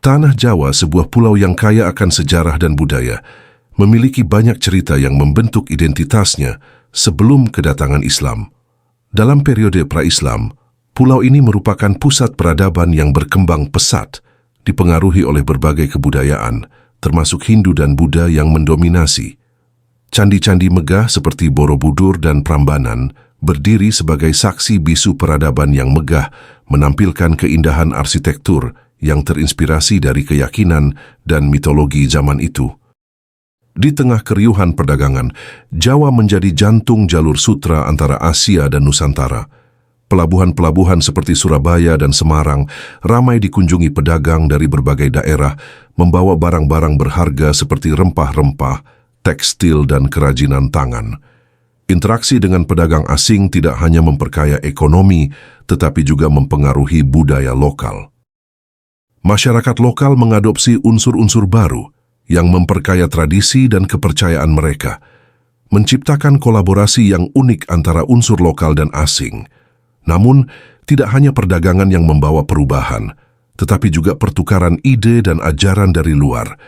Tanah Jawa, sebuah pulau yang kaya akan sejarah dan budaya, memiliki banyak cerita yang membentuk identitasnya sebelum kedatangan Islam. Dalam periode pra-Islam, pulau ini merupakan pusat peradaban yang berkembang pesat, dipengaruhi oleh berbagai kebudayaan, termasuk Hindu dan Buddha yang mendominasi. Candi-candi megah seperti Borobudur dan Prambanan berdiri sebagai saksi bisu peradaban yang megah, menampilkan keindahan arsitektur yang terinspirasi dari keyakinan dan mitologi zaman itu. Di tengah keriuhan perdagangan, Jawa menjadi jantung jalur sutra antara Asia dan Nusantara. Pelabuhan-pelabuhan seperti Surabaya dan Semarang ramai dikunjungi pedagang dari berbagai daerah, membawa barang-barang berharga seperti rempah-rempah, tekstil, dan kerajinan tangan. Interaksi dengan pedagang asing tidak hanya memperkaya ekonomi, tetapi juga mempengaruhi budaya lokal. Masyarakat lokal mengadopsi unsur-unsur baru yang memperkaya tradisi dan kepercayaan mereka, menciptakan kolaborasi yang unik antara unsur lokal dan asing. Namun, tidak hanya perdagangan yang membawa perubahan, tetapi juga pertukaran ide dan ajaran dari luar.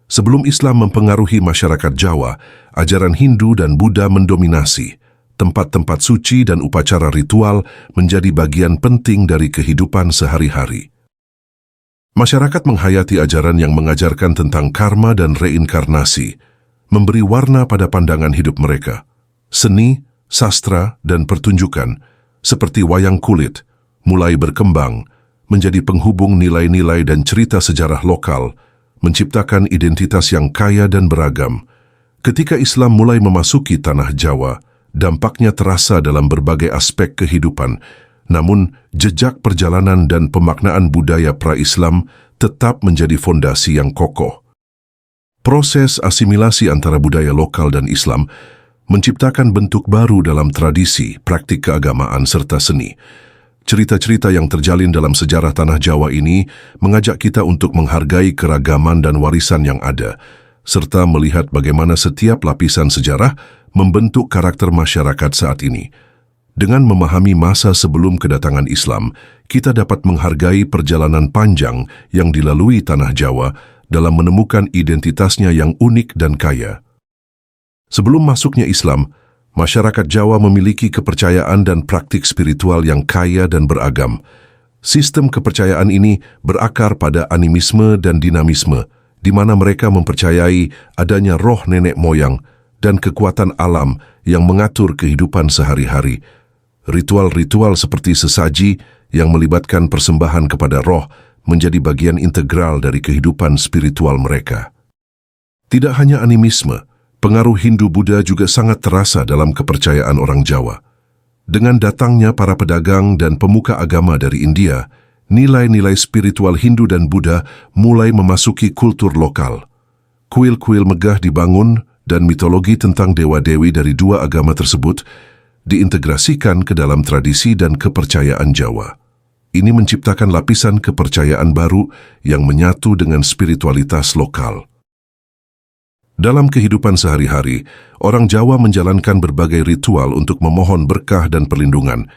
Sebelum Islam mempengaruhi masyarakat Jawa, ajaran Hindu dan Buddha mendominasi. Tempat-tempat suci dan upacara ritual menjadi bagian penting dari kehidupan sehari-hari. Masyarakat menghayati ajaran yang mengajarkan tentang karma dan reinkarnasi, memberi warna pada pandangan hidup mereka. Seni, sastra, dan pertunjukan, seperti wayang kulit, mulai berkembang, menjadi penghubung nilai-nilai dan cerita sejarah lokal, menciptakan identitas yang kaya dan beragam. Ketika Islam mulai memasuki tanah Jawa, dampaknya terasa dalam berbagai aspek kehidupan. Namun, jejak perjalanan dan pemaknaan budaya pra-Islam tetap menjadi fondasi yang kokoh. Proses asimilasi antara budaya lokal dan Islam menciptakan bentuk baru dalam tradisi, praktik keagamaan, serta seni. Cerita-cerita yang terjalin dalam sejarah tanah Jawa ini mengajak kita untuk menghargai keragaman dan warisan yang ada, serta melihat bagaimana setiap lapisan sejarah membentuk karakter masyarakat saat ini. Dengan memahami masa sebelum kedatangan Islam, kita dapat menghargai perjalanan panjang yang dilalui tanah Jawa dalam menemukan identitasnya yang unik dan kaya. Sebelum masuknya Islam, masyarakat Jawa memiliki kepercayaan dan praktik spiritual yang kaya dan beragam. Sistem kepercayaan ini berakar pada animisme dan dinamisme, di mana mereka mempercayai adanya roh nenek moyang dan kekuatan alam yang mengatur kehidupan sehari-hari. Ritual-ritual seperti sesaji yang melibatkan persembahan kepada roh menjadi bagian integral dari kehidupan spiritual mereka. Tidak hanya animisme, pengaruh Hindu-Buddha juga sangat terasa dalam kepercayaan orang Jawa. Dengan datangnya para pedagang dan pemuka agama dari India, nilai-nilai spiritual Hindu dan Buddha mulai memasuki kultur lokal. Kuil-kuil megah dibangun dan mitologi tentang dewa-dewi dari dua agama tersebut diintegrasikan ke dalam tradisi dan kepercayaan Jawa. Ini menciptakan lapisan kepercayaan baru yang menyatu dengan spiritualitas lokal. Dalam kehidupan sehari-hari, orang Jawa menjalankan berbagai ritual untuk memohon berkah dan perlindungan.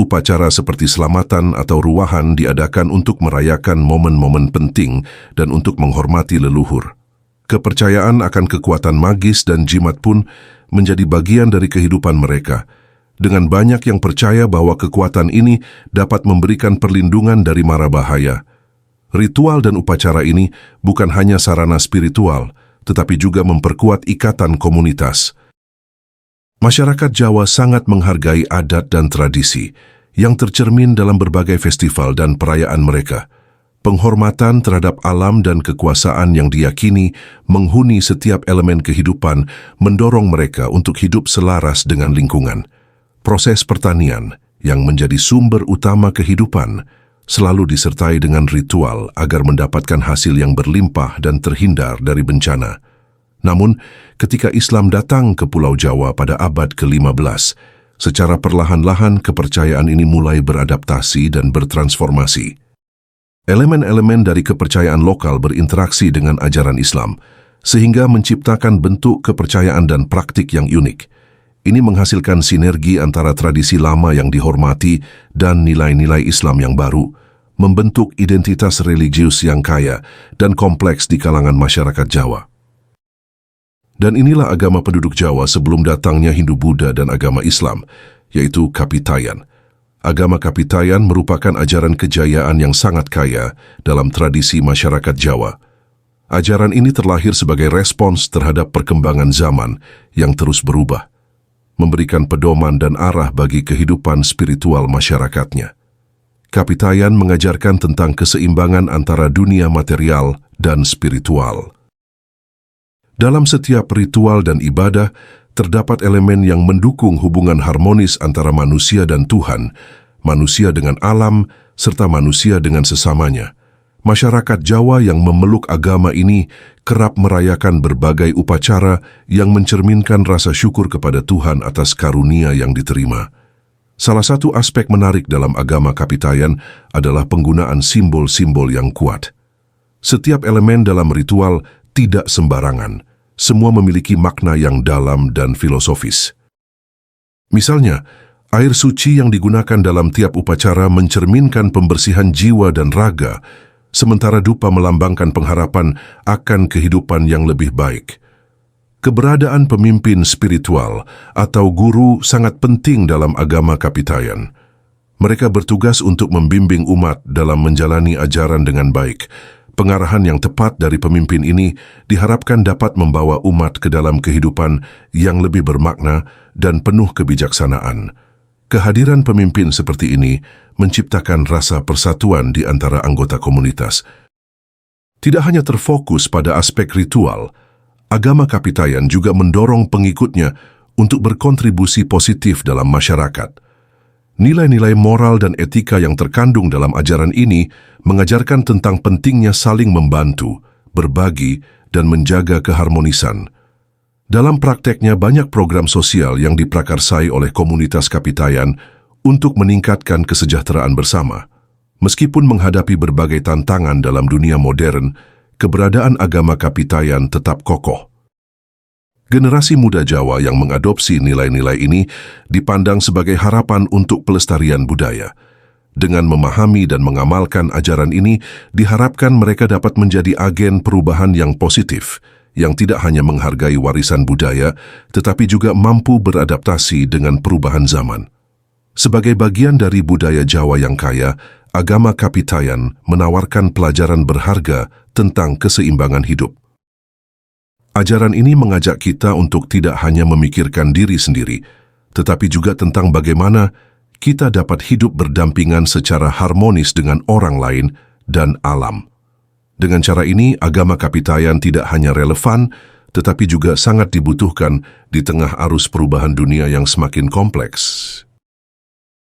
Upacara seperti selamatan atau ruwahan diadakan untuk merayakan momen-momen penting dan untuk menghormati leluhur. Kepercayaan akan kekuatan magis dan jimat pun menjadi bagian dari kehidupan mereka. Dengan banyak yang percaya bahwa kekuatan ini dapat memberikan perlindungan dari mara bahaya. Ritual dan upacara ini bukan hanya sarana spiritual, tetapi juga memperkuat ikatan komunitas. Masyarakat Jawa sangat menghargai adat dan tradisi yang tercermin dalam berbagai festival dan perayaan mereka. Penghormatan terhadap alam dan kekuasaan yang diyakini menghuni setiap elemen kehidupan mendorong mereka untuk hidup selaras dengan lingkungan. Proses pertanian yang menjadi sumber utama kehidupan selalu disertai dengan ritual agar mendapatkan hasil yang berlimpah dan terhindar dari bencana. Namun, ketika Islam datang ke Pulau Jawa pada abad ke-15, secara perlahan-lahan kepercayaan ini mulai beradaptasi dan bertransformasi. Elemen-elemen dari kepercayaan lokal berinteraksi dengan ajaran Islam, sehingga menciptakan bentuk kepercayaan dan praktik yang unik. Ini menghasilkan sinergi antara tradisi lama yang dihormati dan nilai-nilai Islam yang baru, membentuk identitas religius yang kaya dan kompleks di kalangan masyarakat Jawa. Dan inilah agama penduduk Jawa sebelum datangnya Hindu-Buddha dan agama Islam, yaitu Kapitayan. Agama Kapitayan merupakan ajaran kejayaan yang sangat kaya dalam tradisi masyarakat Jawa. Ajaran ini terlahir sebagai respons terhadap perkembangan zaman yang terus berubah, memberikan pedoman dan arah bagi kehidupan spiritual masyarakatnya. Kapitayan mengajarkan tentang keseimbangan antara dunia material dan spiritual. Dalam setiap ritual dan ibadah, terdapat elemen yang mendukung hubungan harmonis antara manusia dan Tuhan, manusia dengan alam, serta manusia dengan sesamanya. Masyarakat Jawa yang memeluk agama ini kerap merayakan berbagai upacara yang mencerminkan rasa syukur kepada Tuhan atas karunia yang diterima. Salah satu aspek menarik dalam agama Kapitayan adalah penggunaan simbol-simbol yang kuat. Setiap elemen dalam ritual tidak sembarangan, semua memiliki makna yang dalam dan filosofis. Misalnya, air suci yang digunakan dalam tiap upacara mencerminkan pembersihan jiwa dan raga, sementara dupa melambangkan pengharapan akan kehidupan yang lebih baik. Keberadaan pemimpin spiritual atau guru sangat penting dalam agama Kapitayan. Mereka bertugas untuk membimbing umat dalam menjalani ajaran dengan baik. Pengarahan yang tepat dari pemimpin ini diharapkan dapat membawa umat ke dalam kehidupan yang lebih bermakna dan penuh kebijaksanaan. Kehadiran pemimpin seperti ini menciptakan rasa persatuan di antara anggota komunitas. Tidak hanya terfokus pada aspek ritual, agama Kapitayan juga mendorong pengikutnya untuk berkontribusi positif dalam masyarakat. Nilai-nilai moral dan etika yang terkandung dalam ajaran ini mengajarkan tentang pentingnya saling membantu, berbagi, dan menjaga keharmonisan. Dalam prakteknya banyak program sosial yang diprakarsai oleh komunitas Kapitayan untuk meningkatkan kesejahteraan bersama. Meskipun menghadapi berbagai tantangan dalam dunia modern, keberadaan agama Kapitayan tetap kokoh. Generasi muda Jawa yang mengadopsi nilai-nilai ini dipandang sebagai harapan untuk pelestarian budaya. Dengan memahami dan mengamalkan ajaran ini, diharapkan mereka dapat menjadi agen perubahan yang positif, yang tidak hanya menghargai warisan budaya, tetapi juga mampu beradaptasi dengan perubahan zaman. Sebagai bagian dari budaya Jawa yang kaya, agama Kapitayan menawarkan pelajaran berharga tentang keseimbangan hidup. Ajaran ini mengajak kita untuk tidak hanya memikirkan diri sendiri, tetapi juga tentang bagaimana kita dapat hidup berdampingan secara harmonis dengan orang lain dan alam. Dengan cara ini, agama Kapitayan tidak hanya relevan, tetapi juga sangat dibutuhkan di tengah arus perubahan dunia yang semakin kompleks.